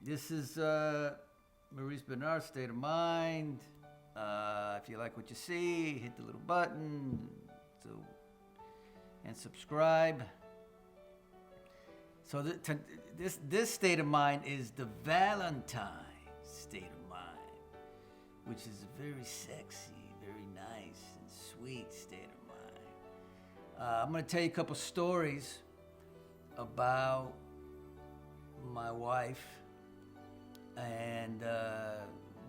This is Maurice Benard, State of Mind. If you like what you see, hit the little button and subscribe. So this state of mind is the Valentine's state of mind, which is a very sexy, very nice and sweet state of mind. I'm going to tell you a couple stories about my wife. And the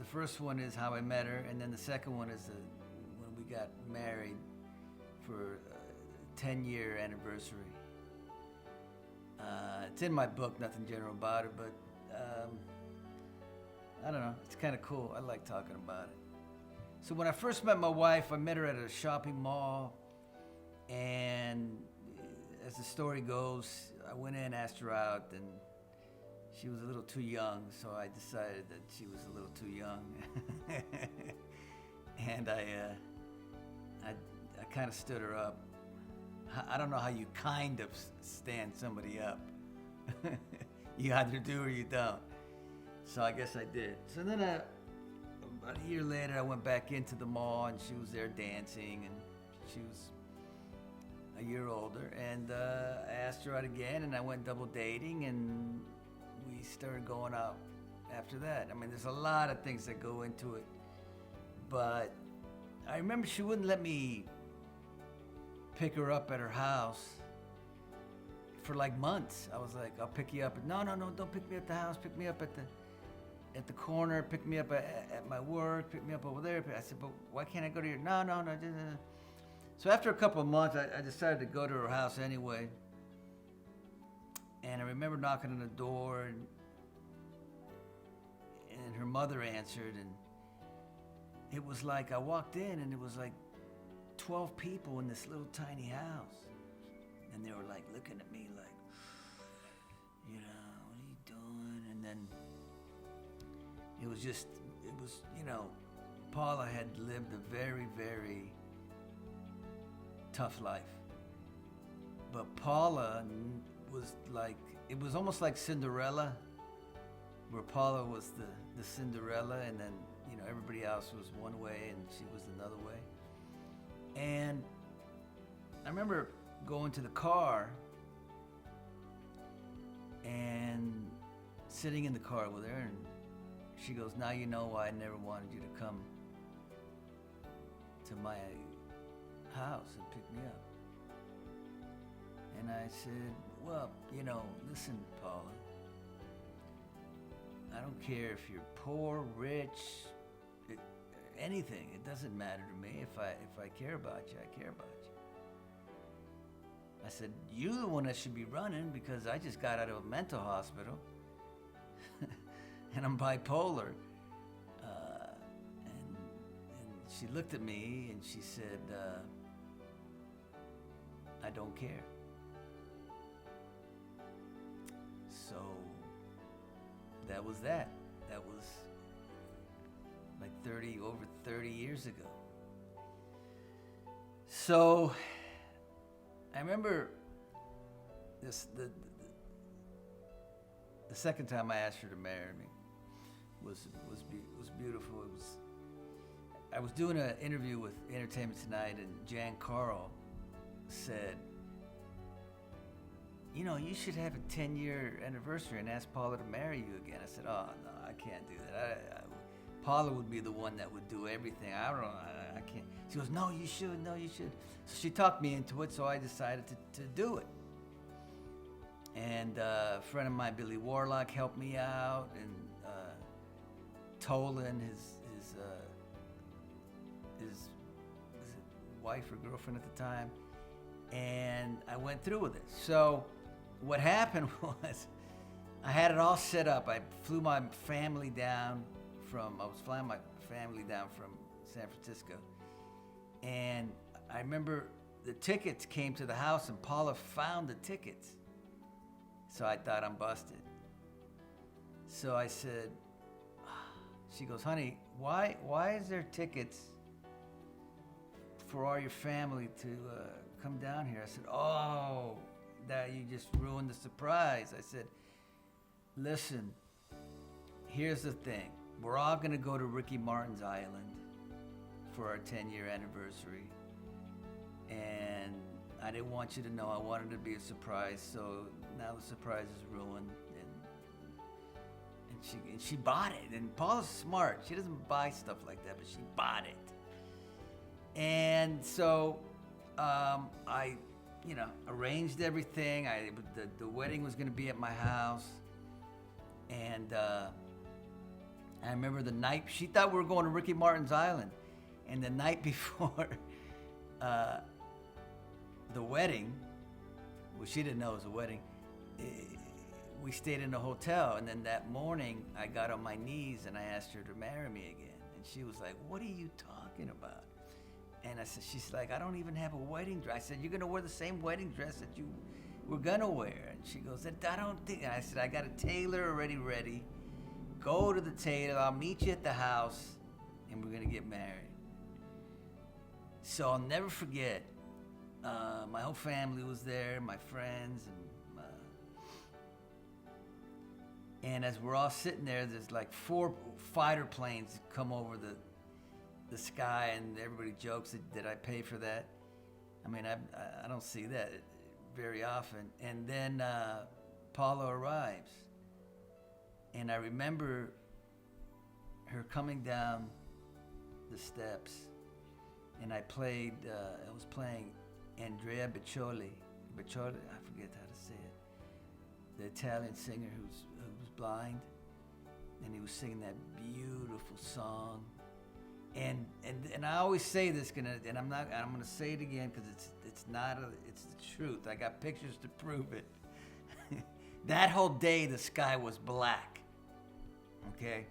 first one is how I met her, and then the second one is when we got married for a 10-year anniversary. It's in my book, Nothing General About It, but I don't know, it's kind of cool. I like talking about it. So when I first met my wife, I met her at a shopping mall, and as the story goes, I went in, asked her out, and she was a little too young, so I decided that she was a little too young. And I kind of stood her up. I don't know how you kind of stand somebody up. You either do or you don't. So I guess I did. So then about a year later, I went back into the mall, and she was there dancing, and she was a year older. And I asked her out again, and I went double dating, and we started going out after that. I mean, there's a lot of things that go into it. But I remember she wouldn't let me pick her up at her house for like months. I was like, I'll pick you up. No, don't pick me at the house. Pick me up at the corner. Pick me up at my work. Pick me up over there. I said, but why can't I go to your... No. So after a couple of months, I decided to go to her house anyway. And I remember knocking on the door, and her mother answered, and it was like I walked in, and it was like 12 people in this little tiny house. And they were like looking at me like, what are you doing? And then it was, Paula had lived a very, very tough life. But Paula was like, it was almost like Cinderella, where Paula was the Cinderella, and then everybody else was one way and she was another way. And I remember going to the car and sitting in the car with her, and she goes, now you know why I never wanted you to come to my house and pick me up. And I said, well, listen, Paula, I don't care if you're poor, rich, anything. It doesn't matter to me. If I care about you, I care about you. I said, you're the one that should be running, because I just got out of a mental hospital and I'm bipolar. And she looked at me and she said, I don't care. So that was that. That was like over 30 years ago. So I remember the second time I asked her to marry me was beautiful. I was doing an interview with Entertainment Tonight, and Jan Carl said, you should have a 10-year anniversary and ask Paula to marry you again. I said, oh, no, I can't do that. Paula would be the one that would do everything. I can't. She goes, no, you should. So she talked me into it, so I decided to do it. And a friend of mine, Billy Warlock, helped me out, and Tolan, his wife or girlfriend at the time, and I went through with it. So what happened was, I had it all set up. I flew my family down I was flying my family down from San Francisco. And I remember the tickets came to the house, and Paula found the tickets. So I thought, I'm busted. So I said, she goes, honey, why is there tickets for all your family to come down here? I said, that you just ruined the surprise. I said, listen, here's the thing. We're all going to go to Ricky Martin's island for our 10-year anniversary. And I didn't want you to know. I wanted it to be a surprise. So now the surprise is ruined. And she bought it. And Paula's smart. She doesn't buy stuff like that, but she bought it. And so I arranged everything. The wedding was going to be at my house. And I remember the night, she thought we were going to Ricky Martin's island. And the night before the wedding, well, she didn't know it was a wedding, we stayed in a hotel. And then that morning, I got on my knees and I asked her to marry me again. And she was like, what are you talking about? And I said, she's like, I don't even have a wedding dress. I said, you're going to wear the same wedding dress that you were going to wear. And she goes, I don't think. And I said, I got a tailor already ready. Go to the tailor. I'll meet you at the house, and we're going to get married. So I'll never forget. My whole family was there, my friends. And as we're all sitting there, there's like 4 fighter planes come over the sky, and everybody jokes that I pay for that. I mean, I don't see that very often. And then Paula arrives, and I remember her coming down the steps, and I was playing Andrea Bocelli, I forget how to say it, the Italian singer who was blind, and he was singing that beautiful song. And I always say this, and I'm gonna say it again because it's the truth. I got pictures to prove it. That whole day the sky was black, okay,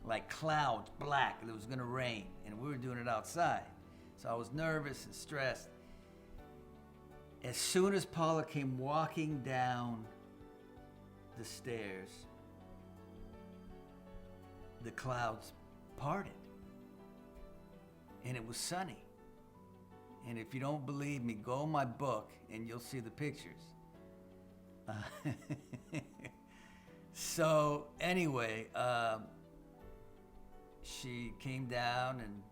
like clouds, black. It was gonna rain, and we were doing it outside, so I was nervous and stressed. As soon as Paula came walking down the stairs, the clouds parted. And it was sunny. And if you don't believe me, go in my book and you'll see the pictures. So anyway, she came down and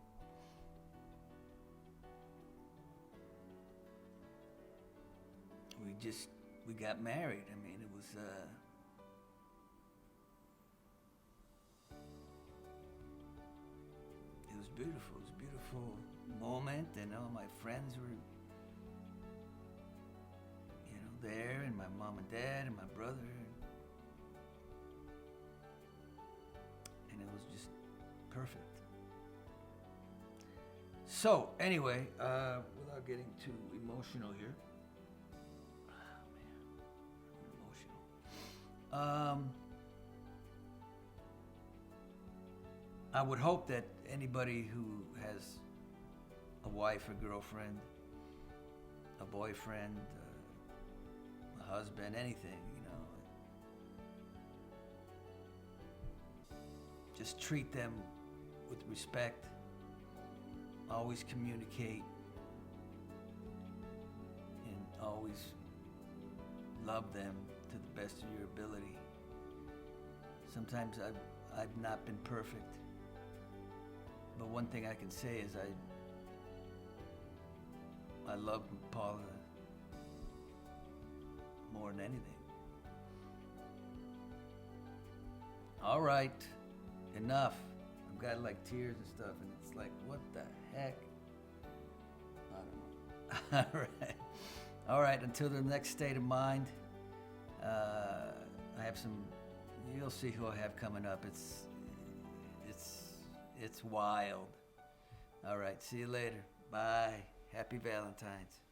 we got married. I mean, it was beautiful. It was a beautiful moment, and all my friends were, there, and my mom and dad and my brother, and it was just perfect. So anyway, without getting too emotional here, I would hope that anybody who has a wife, a girlfriend, a boyfriend, a husband, anything, just treat them with respect. Always communicate, and always love them to the best of your ability. Sometimes I've not been perfect. But one thing I can say is I love Paula more than anything. All right, enough. I've got like tears and stuff, and it's like, what the heck? I don't know. All right, until the next state of mind, I have some, you'll see who I have coming up. It's wild. All right, see you later. Bye. Happy Valentine's.